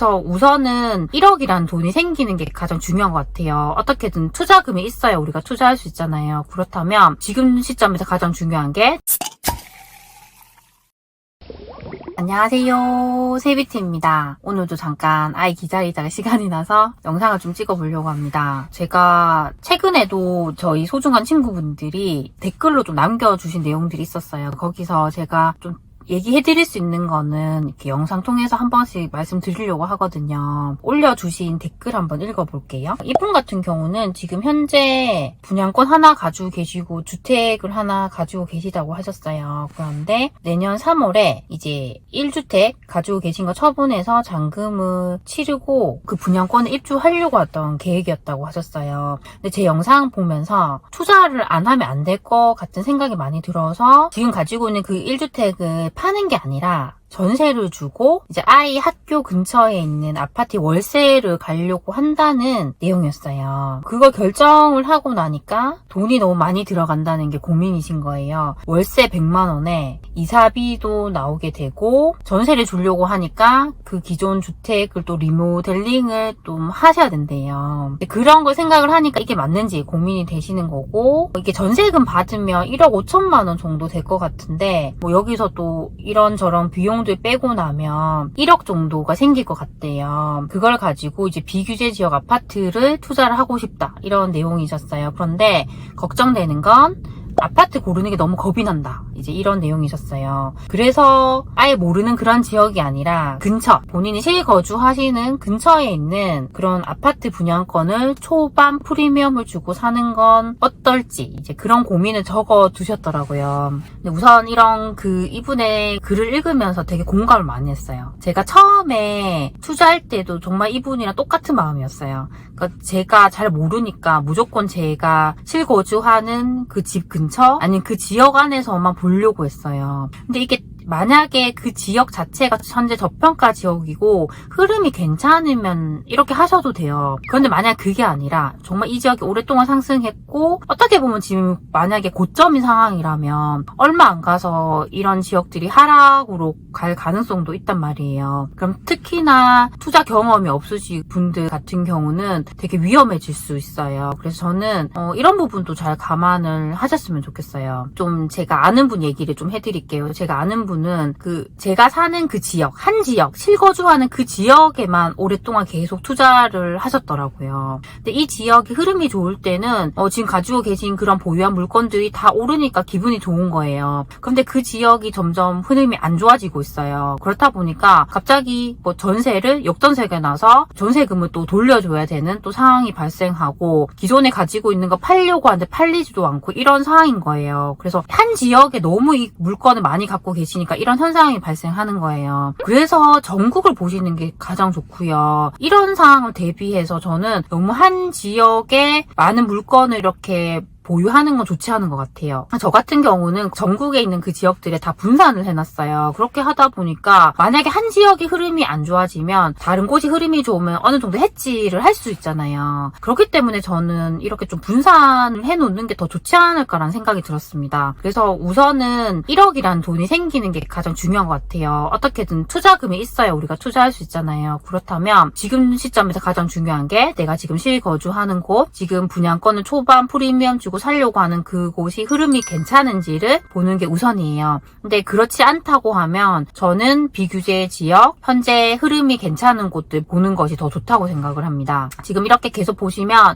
그래서 우선은 1억이란 돈이 생기는 게 가장 중요한 것 같아요. 어떻게든 투자금이 있어야 우리가 투자할 수 있잖아요. 그렇다면 지금 시점에서 가장 중요한 게 안녕하세요, 세비티입니다. 오늘도 잠깐 아이 기다리다가 시간이 나서 영상을 좀 찍어보려고 합니다. 제가 최근에도 저희 소중한 친구분들이 댓글로 좀 남겨주신 내용들이 있었어요. 거기서 제가 좀 얘기해드릴 수 있는 거는 이렇게 영상 통해서 한 번씩 말씀드리려고 하거든요. 올려주신 댓글 한번 읽어볼게요. 이분 같은 경우는 지금 현재 분양권 하나 가지고 계시고 주택을 하나 가지고 계시다고 하셨어요. 그런데 내년 3월에 이제 1주택 가지고 계신 거 처분해서 잔금을 치르고 그 분양권에 입주하려고 했던 계획이었다고 하셨어요. 근데 제 영상 보면서 투자를 안 하면 안 될 것 같은 생각이 많이 들어서 지금 가지고 있는 그 1주택을 파는 게 아니라 전세를 주고 이제 아이 학교 근처에 있는 아파트 월세를 가려고 한다는 내용이었어요. 그걸 결정을 하고 나니까 돈이 너무 많이 들어간다는 게 고민이신 거예요. 월세 100만 원에 이사비도 나오게 되고 전세를 주려고 하니까 그 기존 주택을 또 리모델링을 좀 하셔야 된대요. 그런 걸 생각을 하니까 이게 맞는지 고민이 되시는 거고, 이게 전세금 받으면 1억 5천만 원 정도 될 것 같은데 뭐 여기서 또 이런저런 비용 빼고 나면 1억 정도가 생길 것 같대요. 그걸 가지고 이제 비규제 지역 아파트를 투자를 하고 싶다, 이런 내용이셨어요. 그런데 걱정되는 건 아파트 고르는 게 너무 겁이 난다, 이제 이런 내용이셨어요. 그래서 아예 모르는 그런 지역이 아니라 근처, 본인이 실거주하시는 근처에 있는 그런 아파트 분양권을 초반 프리미엄을 주고 사는 건 어떨지 이제 그런 고민을 적어 두셨더라고요. 근데 우선 이런 이분의 글을 읽으면서 되게 공감을 많이 했어요. 제가 처음에 투자할 때도 정말 이분이랑 똑같은 마음이었어요. 그러니까 제가 잘 모르니까 무조건 제가 실거주하는 그 집 근처 아니면 그 지역 안에서만 보려고 했어요. 근데 이게 만약에 그 지역 자체가 현재 저평가 지역이고 흐름이 괜찮으면 이렇게 하셔도 돼요. 그런데 만약 그게 아니라 정말 이 지역이 오랫동안 상승했고 어떻게 보면 지금 만약에 고점인 상황이라면 얼마 안 가서 이런 지역들이 하락으로 갈 가능성도 있단 말이에요. 그럼 특히나 투자 경험이 없으신 분들 같은 경우는 되게 위험해질 수 있어요. 그래서 저는 이런 부분도 잘 감안을 하셨으면 좋겠어요. 좀 제가 아는 분 얘기를 좀 해드릴게요. 제가 아는 분은 제가 사는 그 지역, 한 지역, 실거주하는 그 지역에만 오랫동안 계속 투자를 하셨더라고요. 근데 이 지역이 흐름이 좋을 때는 지금 가지고 계신 그런 보유한 물건들이 다 오르니까 기분이 좋은 거예요. 그런데 그 지역이 점점 흐름이 안 좋아지고 있어요. 그렇다 보니까 갑자기 뭐 전세를 역전세가 나서 전세금을 또 돌려줘야 되는 또 상황이 발생하고 기존에 가지고 있는 거 팔려고 하는데 팔리지도 않고 이런 상황인 거예요. 그래서 한 지역에 너무 이 물건을 많이 갖고 계시니까 이런 현상이 발생하는 거예요. 그래서 전국을 보시는 게 가장 좋고요. 이런 상황을 대비해서 저는 너무 한 지역에 많은 물건을 이렇게 보유하는 건 좋지 않은 것 같아요. 저 같은 경우는 전국에 있는 그 지역들에 다 분산을 해놨어요. 그렇게 하다 보니까 만약에 한 지역의 흐름이 안 좋아지면 다른 곳이 흐름이 좋으면 어느 정도 해지를 할 수 있잖아요. 그렇기 때문에 저는 이렇게 좀 분산을 해놓는 게 더 좋지 않을까라는 생각이 들었습니다. 그래서 우선은 1억이란 돈이 생기는 게 가장 중요한 것 같아요. 어떻게든 투자금이 있어야 우리가 투자할 수 있잖아요. 그렇다면 지금 시점에서 가장 중요한 게 내가 지금 실거주하는 곳, 지금 분양권을 초반 프리미엄 주고 살려고 하는 그곳이 흐름이 괜찮은지를 보는 게 우선이에요. 근데 그렇지 않다고 하면 저는 비규제 지역, 현재 흐름이 괜찮은 곳들 보는 것이 더 좋다고 생각을 합니다. 지금 이렇게 계속 보시면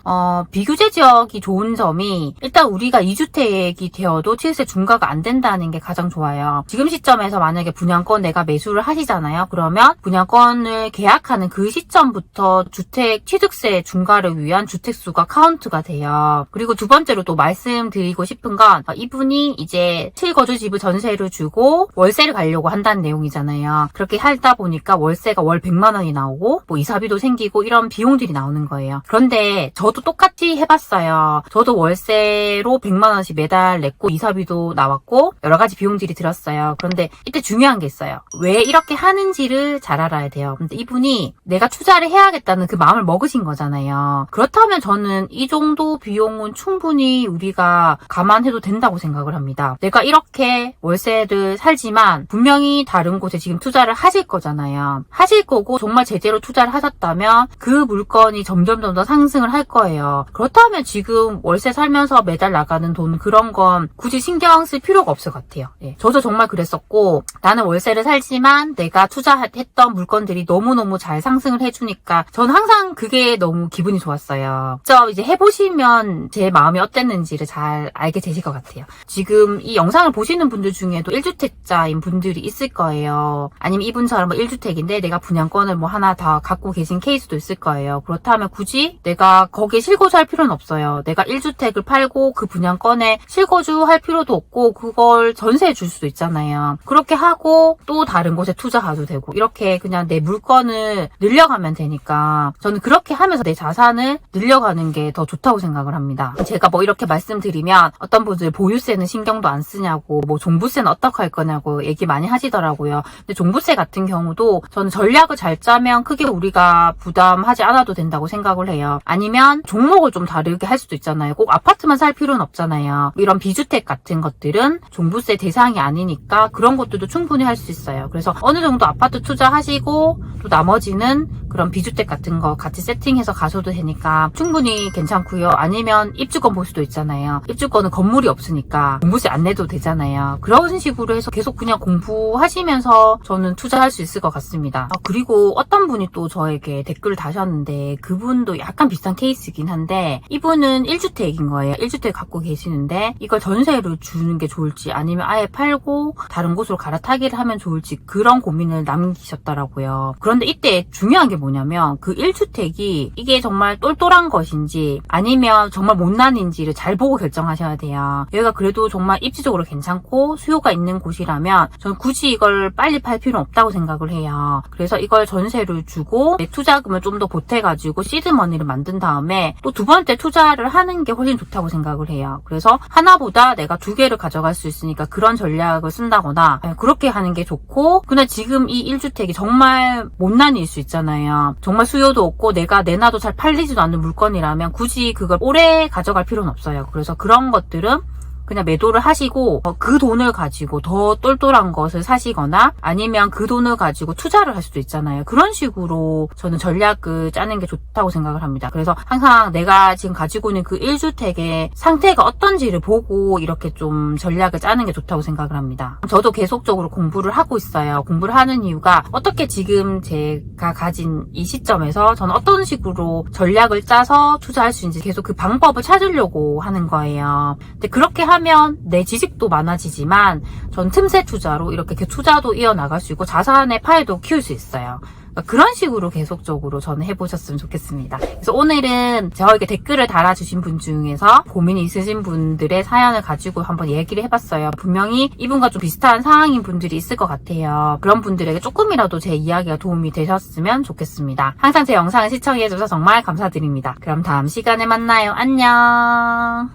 비규제 지역이 좋은 점이 일단 우리가 2주택이 되어도 취득세 중과가 안 된다는 게 가장 좋아요. 지금 시점에서 만약에 분양권 내가 매수를 하시잖아요. 그러면 분양권을 계약하는 그 시점부터 주택 취득세 중과를 위한 주택수가 카운트가 돼요. 그리고 두 번째로 또 말씀드리고 싶은 건 이분이 이제 실거주 집을 전세를 주고 월세를 가려고 한다는 내용이잖아요. 그렇게 하다 보니까 월세가 월 100만 원이 나오고 뭐 이사비도 생기고 이런 비용들이 나오는 거예요. 그런데 저도 똑같이 해봤어요. 저도 월세로 100만 원씩 매달 냈고 이사비도 나왔고 여러 가지 비용들이 들었어요. 그런데 이때 중요한 게 있어요. 왜 이렇게 하는지를 잘 알아야 돼요. 근데 이분이 내가 투자를 해야겠다는 그 마음을 먹으신 거잖아요. 그렇다면 저는 이 정도 비용은 충분히 충분히 우리가 감안해도 된다고 생각을 합니다. 내가 이렇게 월세를 살지만 분명히 다른 곳에 지금 투자를 하실 거잖아요. 하실 거고 정말 제대로 투자를 하셨다면 그 물건이 점점 더 상승을 할 거예요. 그렇다면 지금 월세 살면서 매달 나가는 돈 그런 건 굳이 신경 쓸 필요가 없을 것 같아요. 예. 저도 정말 그랬었고 나는 월세를 살지만 내가 투자했던 물건들이 너무너무 잘 상승을 해주니까 저는 항상 그게 너무 기분이 좋았어요. 이제 해보시면 제 마음이 어땠는지를 잘 알게 되실 것 같아요. 지금 이 영상을 보시는 분들 중에도 1주택자인 분들이 있을 거예요. 아니면 이분처럼 1주택인데 내가 분양권을 하나 더 갖고 계신 케이스도 있을 거예요. 그렇다면 굳이 내가 거기에 실거주할 필요는 없어요. 내가 1주택을 팔고 그 분양권에 실거주할 필요도 없고 그걸 전세해 줄 수도 있잖아요. 그렇게 하고 또 다른 곳에 투자가도 되고 이렇게 그냥 내 물건을 늘려가면 되니까 저는 그렇게 하면서 내 자산을 늘려가는 게 더 좋다고 생각을 합니다. 제가 이렇게 말씀드리면 어떤 분들 보유세는 신경도 안 쓰냐고 종부세는 어떻게 할 거냐고 얘기 많이 하시더라고요. 근데 종부세 같은 경우도 저는 전략을 잘 짜면 크게 우리가 부담하지 않아도 된다고 생각을 해요. 아니면 종목을 좀 다르게 할 수도 있잖아요. 꼭 아파트만 살 필요는 없잖아요. 이런 비주택 같은 것들은 종부세 대상이 아니니까 그런 것들도 충분히 할 수 있어요. 그래서 어느 정도 아파트 투자하시고 또 나머지는 그런 비주택 같은 거 같이 세팅해서 가셔도 되니까 충분히 괜찮고요. 아니면 입주권 볼 수도 있잖아요. 입주권은 건물이 없으니까 종부세 안 내도 되잖아요. 그런 식으로 해서 계속 그냥 공부하시면서 저는 투자할 수 있을 것 같습니다. 그리고 어떤 분이 또 저에게 댓글을 다셨는데 그분도 약간 비슷한 케이스이긴 한데 이분은 1주택인 거예요. 1주택 갖고 계시는데 이걸 전세로 주는 게 좋을지 아니면 아예 팔고 다른 곳으로 갈아타기를 하면 좋을지 그런 고민을 남기셨더라고요. 그런데 이때 중요한 게 뭐냐면 그 1주택이 이게 정말 똘똘한 것인지 아니면 정말 못난인지를 잘 보고 결정하셔야 돼요. 여기가 그래도 정말 입지적으로 괜찮고 수요가 있는 곳이라면 저는 굳이 이걸 빨리 팔 필요는 없다고 생각을 해요. 그래서 이걸 전세를 주고 내 투자금을 좀 더 보태가지고 시드머니를 만든 다음에 또 두 번째 투자를 하는 게 훨씬 좋다고 생각을 해요. 그래서 하나보다 내가 두 개를 가져갈 수 있으니까 그런 전략을 쓴다거나 그렇게 하는 게 좋고 그냥 지금 이 1주택이 정말 못난일 수 있잖아요. 정말 수요도 없고 내가 내놔도 잘 팔리지도 않는 물건이라면 굳이 그걸 오래 가져갈 필요는 없어요. 그래서 그런 것들은 그냥 매도를 하시고 그 돈을 가지고 더 똘똘한 것을 사시거나 아니면 그 돈을 가지고 투자를 할 수도 있잖아요. 그런 식으로 저는 전략을 짜는 게 좋다고 생각을 합니다. 그래서 항상 내가 지금 가지고 있는 그 1주택의 상태가 어떤지를 보고 이렇게 좀 전략을 짜는 게 좋다고 생각을 합니다. 저도 계속적으로 공부를 하고 있어요. 공부를 하는 이유가 어떻게 지금 제가 가진 이 시점에서 저는 어떤 식으로 전략을 짜서 투자할 수 있는지 계속 그 방법을 찾으려고 하는 거예요. 근데 그렇게 하면 내 지식도 많아지지만 전 틈새 투자로 이렇게 투자도 이어나갈 수 있고 자산의 파이도 키울 수 있어요. 그런 식으로 계속적으로 저는 해보셨으면 좋겠습니다. 그래서 오늘은 저에게 댓글을 달아주신 분 중에서 고민이 있으신 분들의 사연을 가지고 한번 얘기를 해봤어요. 분명히 이분과 좀 비슷한 상황인 분들이 있을 것 같아요. 그런 분들에게 조금이라도 제 이야기가 도움이 되셨으면 좋겠습니다. 항상 제 영상을 시청해주셔서 정말 감사드립니다. 그럼 다음 시간에 만나요. 안녕.